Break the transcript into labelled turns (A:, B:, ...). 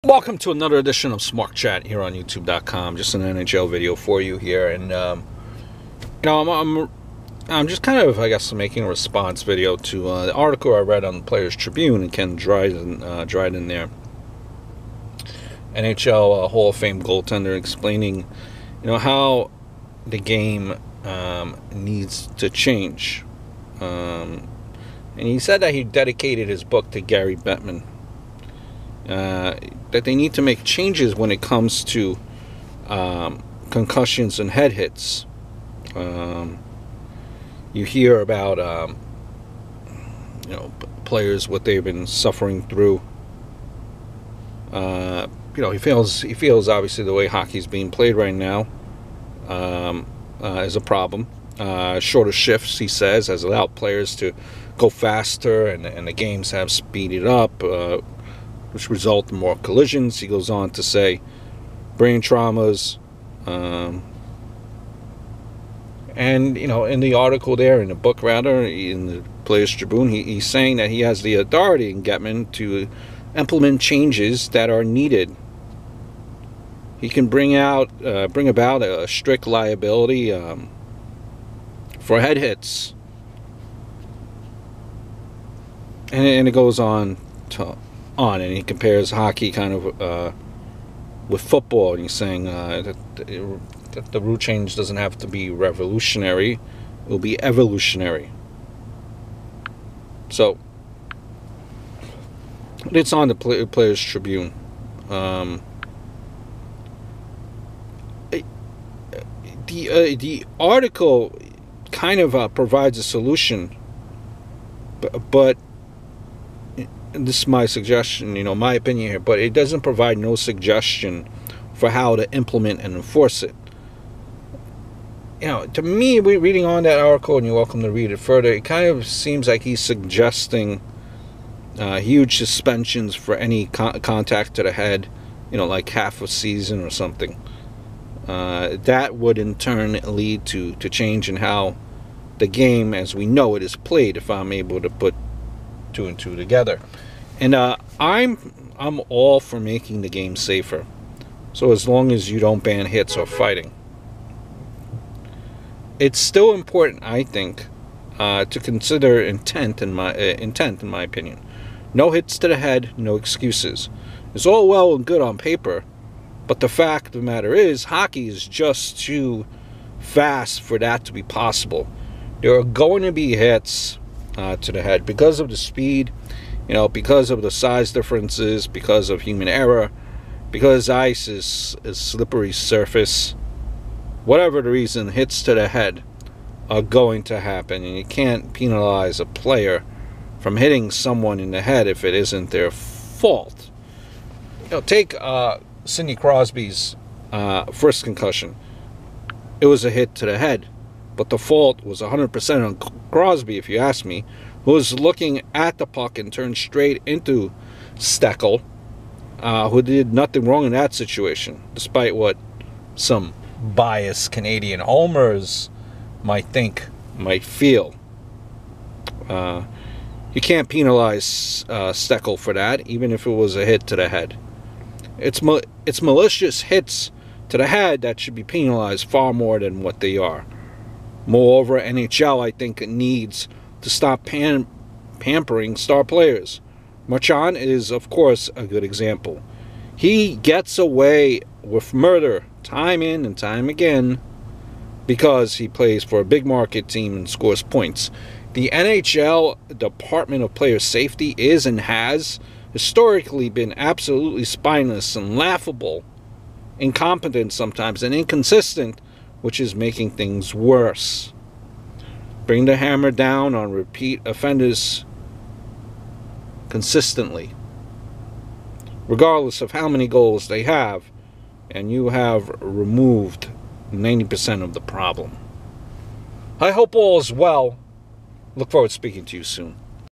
A: Welcome to another edition of Smart Chat here on YouTube.com. Just an NHL video for you here, and I'm just kind of, I guess, making a response video to the article I read on the Players Tribune and Ken Dryden there, NHL Hall of Fame goaltender, explaining, how the game needs to change, and he said that he dedicated his book to Gary Bettman. That they need to make changes when it comes to concussions and head hits. You hear about players, what they've been suffering through. He feels obviously the way hockey's being played right now is a problem. Shorter shifts, he says, has allowed players to go faster, and the games have speeded up, which result in more collisions. He goes on to say brain traumas, and in the article there, in the book rather, in the Players Tribune, he's saying that he has the authority in Getman to implement changes that are needed. He can bring about a strict liability for head hits, and it goes on and he compares hockey kind of with football, and he's saying that the rule change doesn't have to be revolutionary, it will be evolutionary. So it's on the Players Tribune. The article kind of provides a solution, but this is my suggestion, my opinion here, but it doesn't provide no suggestion for how to implement and enforce it. To me, reading on that article, and you're welcome to read it further, it kind of seems like he's suggesting huge suspensions for any contact to the head, like half a season or something. That would in turn lead to change in how the game as we know it is played, if I'm able to put two and two together. And I'm all for making the game safer, so as long as you don't ban hits or fighting. It's still important, I think, to consider intent in my opinion. No hits to the head, no excuses. It's all well and good on paper, but the fact of the matter is, hockey is just too fast for that to be possible. There are going to be hits to the head because of the speed, because of the size differences, because of human error, because ice is a slippery surface. Whatever the reason, hits to the head are going to happen, and you can't penalize a player from hitting someone in the head if it isn't their fault. Take Sidney Crosby's first concussion. It was a hit to the head, but the fault was 100% on Crosby, if you ask me, who was looking at the puck and turned straight into Steckel, who did nothing wrong in that situation, despite what some biased Canadian homers might feel. You can't penalize Steckel for that, even if it was a hit to the head. It's malicious hits to the head that should be penalized far more than what they are. Moreover, NHL, I think, needs to stop pampering star players. Marchand is, of course, a good example. He gets away with murder time in and time again because he plays for a big market team and scores points. The NHL Department of Player Safety is and has historically been absolutely spineless and laughable, incompetent sometimes, and inconsistent, which is making things worse. Bring the hammer down on repeat offenders consistently, regardless of how many goals they have, and you have removed 90% of the problem. I hope all is well. Look forward to speaking to you soon.